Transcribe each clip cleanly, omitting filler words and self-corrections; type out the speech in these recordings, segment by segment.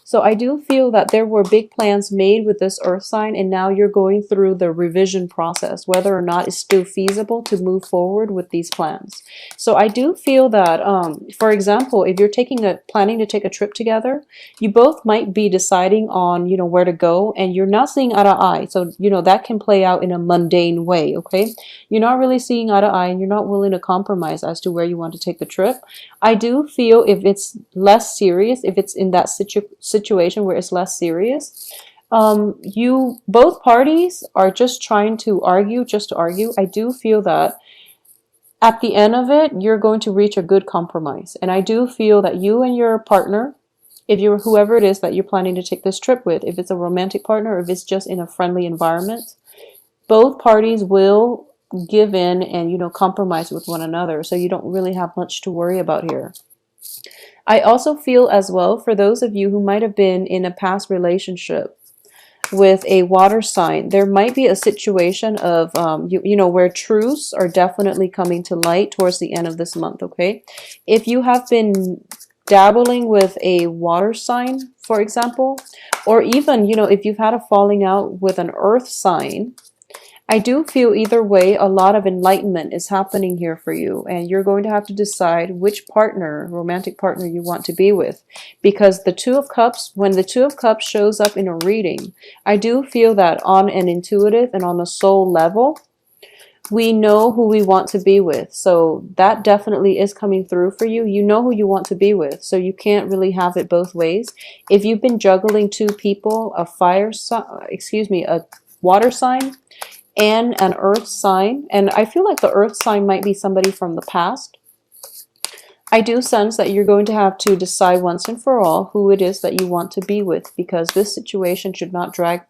So I do feel that there were big plans made with this earth sign, and now you're going through the revision process, whether or not it's still feasible to move forward with these plans. So I do feel that, for example, if you're planning to take a trip together, you both might be deciding on, where to go, and you're not seeing eye to eye. So, that can play out in a mundane way, okay? You're not really seeing eye to eye, and you're not willing to compromise as to where you want to take the trip. I do feel if it's less serious, if it's in that situation where it's less serious, both parties are just trying to argue, just to argue. I do feel that at the end of it, you're going to reach a good compromise. And I do feel that you and your partner, if you're whoever it is that you're planning to take this trip with, if it's a romantic partner, or if it's just in a friendly environment, both parties will give in and, compromise with one another. So you don't really have much to worry about here. I also feel as well, for those of you who might have been in a past relationship with a water sign, there might be a situation of, where truths are definitely coming to light towards the end of this month, okay? If you have been dabbling with a water sign, for example, or even, if you've had a falling out with an earth sign, I do feel either way, a lot of enlightenment is happening here for you, and you're going to have to decide which partner, romantic partner, you want to be with. Because the Two of Cups, when the Two of Cups shows up in a reading, I do feel that on an intuitive and on a soul level, we know who we want to be with. So that definitely is coming through for you. You know who you want to be with, so you can't really have it both ways. If you've been juggling two people, a water sign and an earth sign, and I feel like the earth sign might be somebody from the past, I do sense that you're going to have to decide once and for all who it is that you want to be with, because this situation should not drag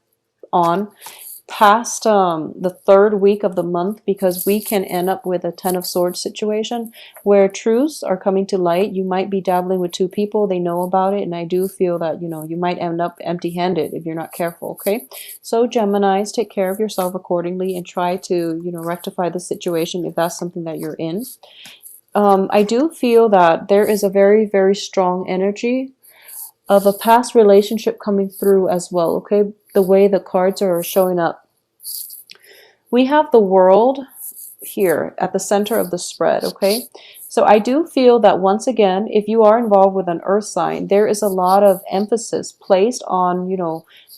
on past the third week of the month, because we can end up with a Ten of Swords situation where truths are coming to light. You might be dabbling with two people, they know about it, and I do feel that, you might end up empty-handed if you're not careful, okay? So Geminis, take care of yourself accordingly and try to, rectify the situation if that's something that you're in. I do feel that there is a very, very strong energy of a past relationship coming through as well, okay? The way the cards are showing up. We have the World here at the center of the spread, okay? So I do feel that once again, if you are involved with an earth sign, there is a lot of emphasis placed on,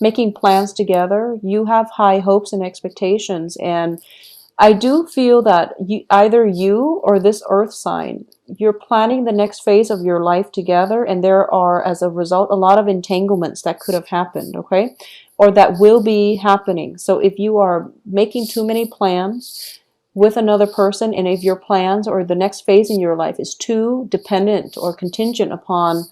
making plans together. You have high hopes and expectations, and I do feel that either you or this earth sign, you're planning the next phase of your life together, and there are, as a result, a lot of entanglements that could have happened, okay? Or that will be happening. So if you are making too many plans with another person, and if your plans or the next phase in your life is too dependent or contingent upon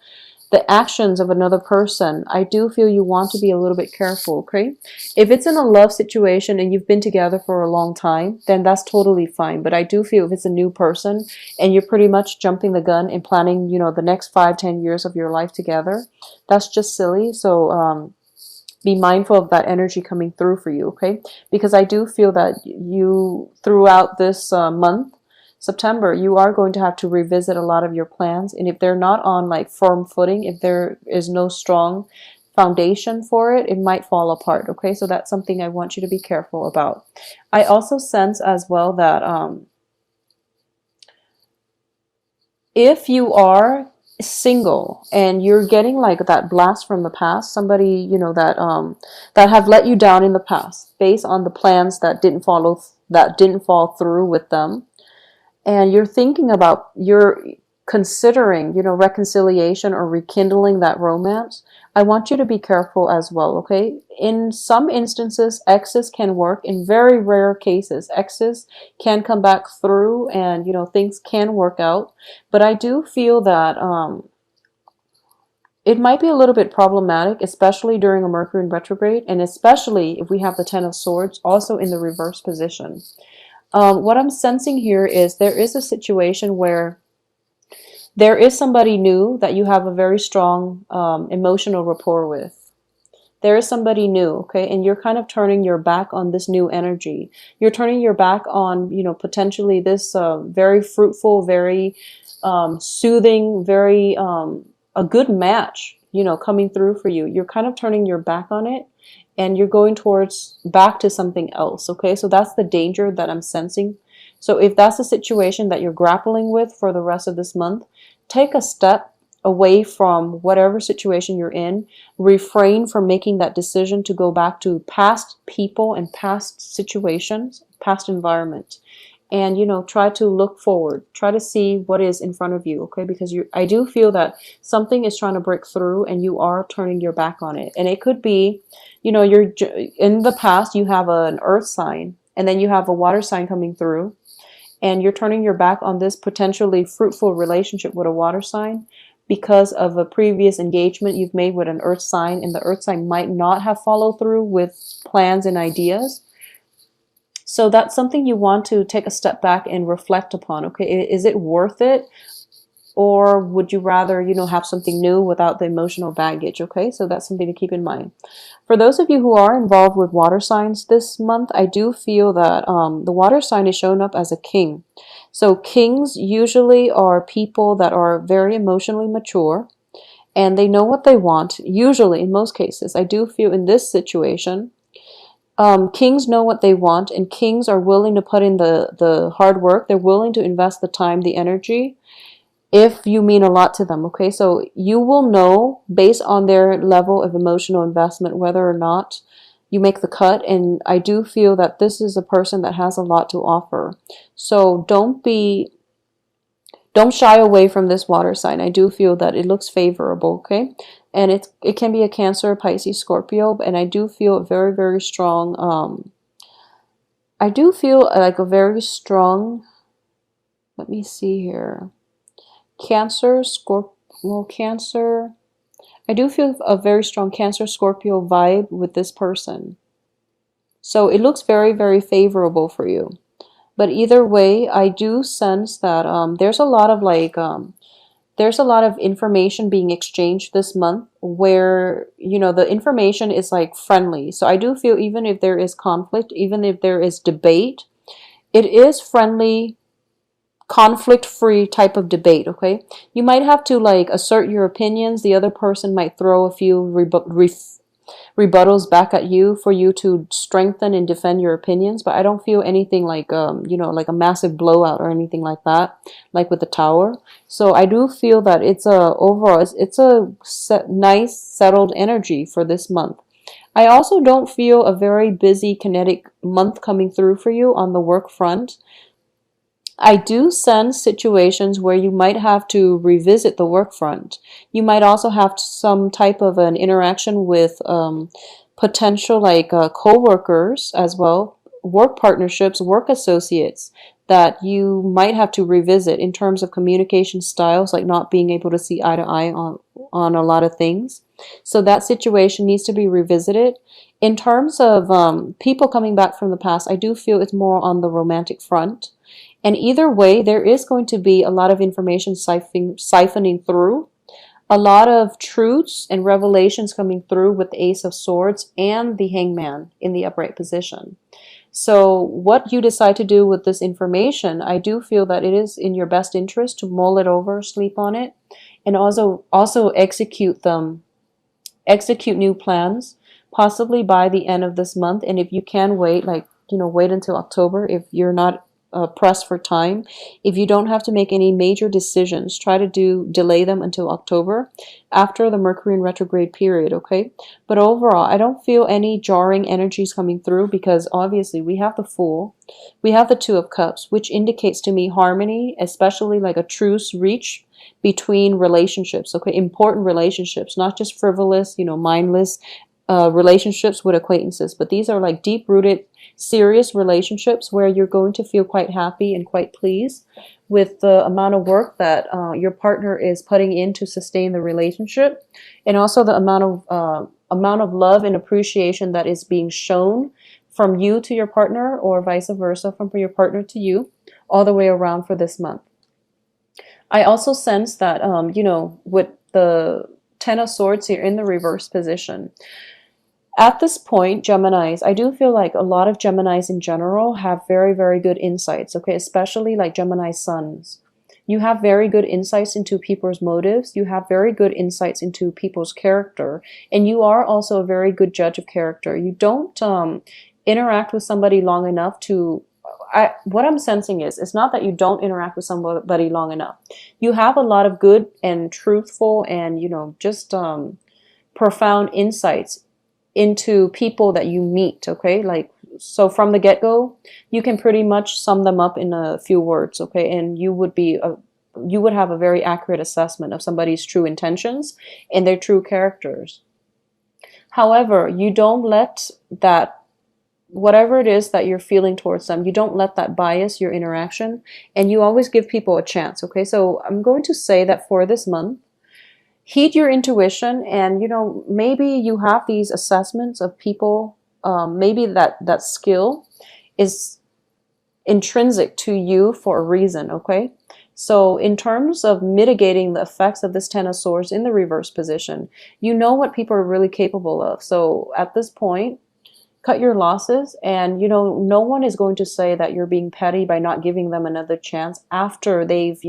the actions of another person, I do feel you want to be a little bit careful, okay? If it's in a love situation and you've been together for a long time, then that's totally fine. But I do feel if it's a new person and you're pretty much jumping the gun and planning, the next 5-10 years of your life together, that's just silly. So be mindful of that energy coming through for you, okay? Because I do feel that you, throughout this month, September, you are going to have to revisit a lot of your plans, and if they're not on like firm footing, if there is no strong foundation for it, it might fall apart, okay? So that's something I want you to be careful about. I also sense as well that if you are single and you're getting like that blast from the past, somebody that have let you down in the past based on the plans that didn't fall through with them, and you're considering, reconciliation or rekindling that romance, I want you to be careful as well, okay? In some instances, exes can work. In very rare cases, exes can come back through and, things can work out. But I do feel that it might be a little bit problematic, especially during a Mercury in retrograde, and especially if we have the Ten of Swords also in the reverse position. What I'm sensing here is there is a situation where there is somebody new that you have a very strong emotional rapport with. There is somebody new, okay? And you're kind of turning your back on this new energy. You're turning your back on, potentially this very fruitful, very soothing, very a good match, coming through for you, you're kind of turning your back on it and you're going towards back to something else. Okay, so that's the danger that I'm sensing. So if that's the situation that you're grappling with for the rest of this month, take a step away from whatever situation you're in. Refrain from making that decision to go back to past people and past situations, past environment, and try to look forward, try to see what is in front of you. Okay, because I do feel that something is trying to break through and you are turning your back on it. And it could be, you're in the past, you have an earth sign and then you have a water sign coming through, and you're turning your back on this potentially fruitful relationship with a water sign because of a previous engagement you've made with an earth sign, and the earth sign might not have followed through with plans and ideas. So that's something you want to take a step back and reflect upon. Okay, is it worth it? Or would you rather, have something new without the emotional baggage? Okay, so that's something to keep in mind. For those of you who are involved with water signs this month, I do feel that the water sign is showing up as a king. So kings usually are people that are very emotionally mature and they know what they want. Usually, in most cases, I do feel in this situation, kings know what they want, and kings are willing to put in the hard work. They're willing to invest the time, the energy, if you mean a lot to them. Okay, so you will know based on their level of emotional investment whether or not you make the cut. And I do feel that this is a person that has a lot to offer. So don't shy away from this water sign. I do feel that it looks favorable. Okay, and it can be a Cancer, Pisces, Scorpio, and I do feel very, very strong. I do feel like a very strong, let me see here, Cancer, Cancer. I do feel a very strong Cancer, Scorpio vibe with this person. So it looks very, very favorable for you. But either way, I do sense that there's a lot of there's a lot of information being exchanged this month where, the information is like friendly. So I do feel even if there is conflict, even if there is debate, it is friendly, conflict-free type of debate. Okay, you might have to assert your opinions. The other person might throw a few rebuttals back at you for you to strengthen and defend your opinions, but I don't feel anything like like a massive blowout or anything like that, like with the Tower. So I do feel that it's a nice settled energy for this month. I also don't feel a very busy kinetic month coming through for you on the work front. I do sense situations where you might have to revisit the work front. You might also have some type of an interaction with potential co-workers as well, work partnerships, work associates that you might have to revisit in terms of communication styles, like not being able to see eye to eye on a lot of things. So that situation needs to be revisited. In terms of people coming back from the past, I do feel it's more on the romantic front. And either way, there is going to be a lot of information siphoning through, a lot of truths and revelations coming through with the Ace of Swords and the Hangman in the upright position. So what you decide to do with this information, I do feel that it is in your best interest to mull it over, sleep on it, and also execute new plans, possibly by the end of this month. And if you can wait, wait until October if you're not pressed for time. If you don't have to make any major decisions, try to delay them until October after the Mercury in retrograde period. Okay, but overall I don't feel any jarring energies coming through, because obviously we have the Fool, we have the Two of Cups, which indicates to me harmony, especially like a truce reach between relationships. Okay, important relationships, not just frivolous, mindless relationships with acquaintances, but these are like deep-rooted, serious relationships where you're going to feel quite happy and quite pleased with the amount of work that your partner is putting in to sustain the relationship, and also the amount of love and appreciation that is being shown from you to your partner, or vice versa, from your partner to you, all the way around for this month. I also sense that with the Ten of Swords here in the reverse position, at this point, Geminis, I do feel like a lot of Geminis in general have very, very good insights, okay, especially like Gemini suns. You have very good insights into people's motives. You have very good insights into people's character. And you are also a very good judge of character. You don't interact with somebody long enough to what I'm sensing is, it's not that you don't interact with somebody long enough. You have a lot of good and truthful and, just profound insights into people that you meet, okay? Like, so from the get-go, you can pretty much sum them up in a few words, okay? And you would have a very accurate assessment of somebody's true intentions and their true characters. However, you don't let that, whatever it is that you're feeling towards them, you don't let that bias your interaction, and you always give people a chance, okay? So I'm going to say that for this month, heed your intuition, and maybe you have these assessments of people. Maybe that skill is intrinsic to you for a reason, okay? So in terms of mitigating the effects of this Ten of Swords in the reverse position, you know what people are really capable of. So at this point, cut your losses, and no one is going to say that you're being petty by not giving them another chance after they've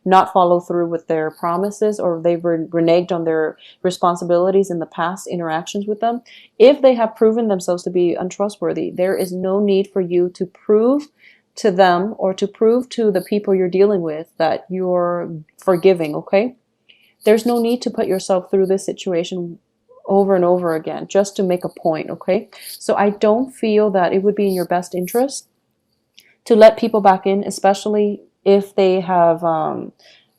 not followed through with their promises, or they've reneged on their responsibilities in the past interactions with them. If they have proven themselves to be untrustworthy, there is no need for you to prove to them or to prove to the people you're dealing with that you're forgiving, okay? There's no need to put yourself through this situation over and over again just to make a point, okay? So I don't feel that it would be in your best interest to let people back in, especially if they have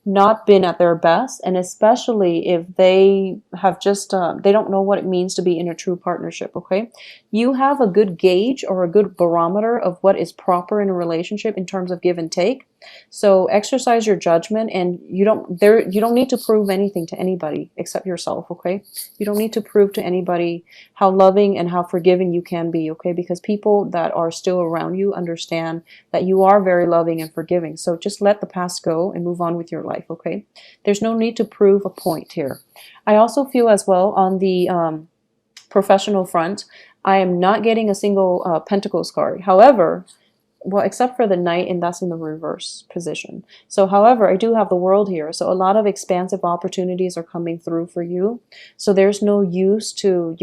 not been at their best, and especially if they have just they don't know what it means to be in a true partnership, okay? You have a good gauge or a good barometer of what is proper in a relationship in terms of give and take. So exercise your judgment, and you don't need to prove anything to anybody except yourself, okay? You don't need to prove to anybody how loving and how forgiving you can be, okay? Because people that are still around you understand that you are very loving and forgiving. So just let the past go and move on with your life, okay? There's no need to prove a point here. I also feel as well on the professional front, I am not getting a single Pentacles card. However, well, except for the Knight, and that's in the reverse position. So, however, I do have the World here. So a lot of expansive opportunities are coming through for you. So there's no use to,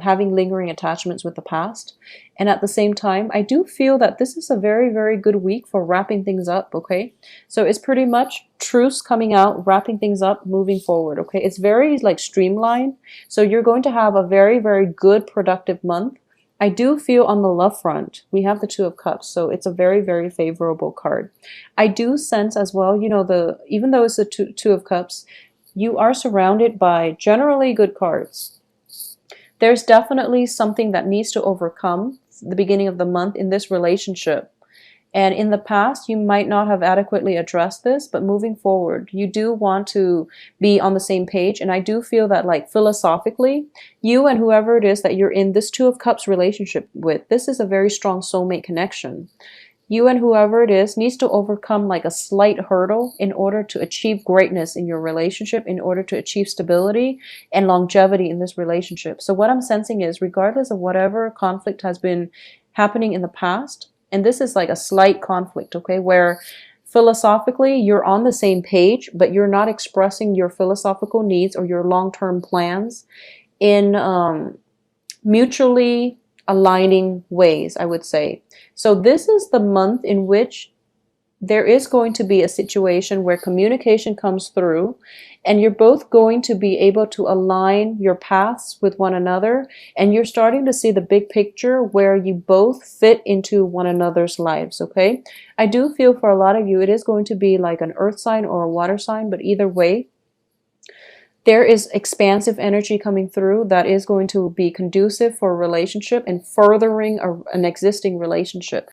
having lingering attachments with the past. And at the same time, I do feel that this is a very, very good week for wrapping things up, okay? So it's pretty much truths coming out, wrapping things up, moving forward, okay? It's very, like, streamlined. So you're going to have a very, very good, productive month. I do feel on the love front, we have the Two of Cups, so it's a very, very favorable card. I do sense as well, even though it's the Two of Cups, you are surrounded by generally good cards. There's definitely something that needs to overcome the beginning of the month in this relationship. And in the past, you might not have adequately addressed this, but moving forward, you do want to be on the same page. And I do feel that, like, philosophically, you and whoever it is that you're in this Two of Cups relationship with, this is a very strong soulmate connection. You and whoever it is needs to overcome, like, a slight hurdle in order to achieve greatness in your relationship, in order to achieve stability and longevity in this relationship. So what I'm sensing is, regardless of whatever conflict has been happening in the past, and this is like a slight conflict, okay, where philosophically you're on the same page, but you're not expressing your philosophical needs or your long-term plans in mutually aligning ways, I would say. So this is the month in which there is going to be a situation where communication comes through, and you're both going to be able to align your paths with one another, and you're starting to see the big picture where you both fit into one another's lives, okay? I do feel for a lot of you, it is going to be like an earth sign or a water sign, but either way, there is expansive energy coming through that is going to be conducive for a relationship and furthering an existing relationship.